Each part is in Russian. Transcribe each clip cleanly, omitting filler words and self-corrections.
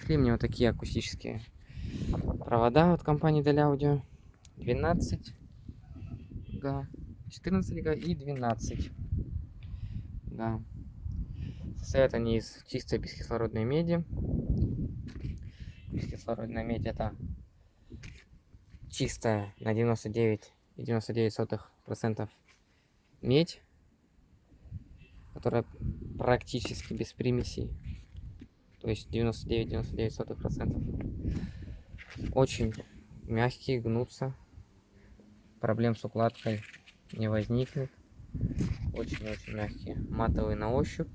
пришли мне вот такие акустические провода от компании Dell Audio. 12 га, 14 га и 12. Да. Состоят они из чистой бескислородной меди. Бескислородная медь — это чистая на 99,99% медь, которая практически без примесей. То есть 99,99%. Очень мягкие, гнутся. Проблем с укладкой не возникнет. Очень-очень мягкие. Матовые на ощупь.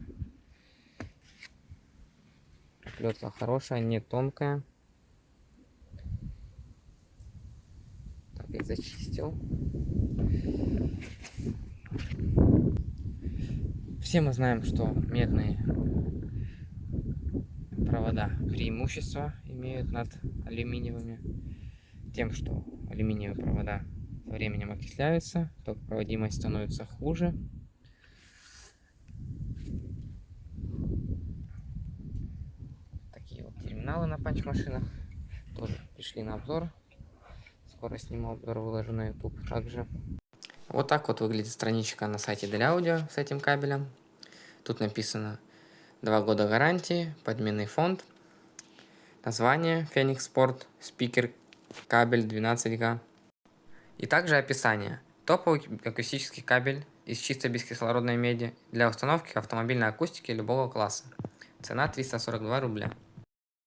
Оплетка хорошая, не тонкая. Так, я зачистил. Все мы знаем, что медные провода преимущества имеют над алюминиевыми. Тем, что алюминиевые провода со временем окисляются, токопроводимость становится хуже. Такие вот терминалы на панч-машинах тоже пришли на обзор. Скоро сниму обзор, выложу на YouTube также. Вот так вот выглядит страничка на сайте Dell Audio с этим кабелем. Тут написано 2 года гарантии, подменный фонд, название Phoenix Sport Speaker кабель 12 га. И также описание. Топовый акустический кабель из чистой бескислородной меди для установки автомобильной акустики любого класса. Цена 342 рубля.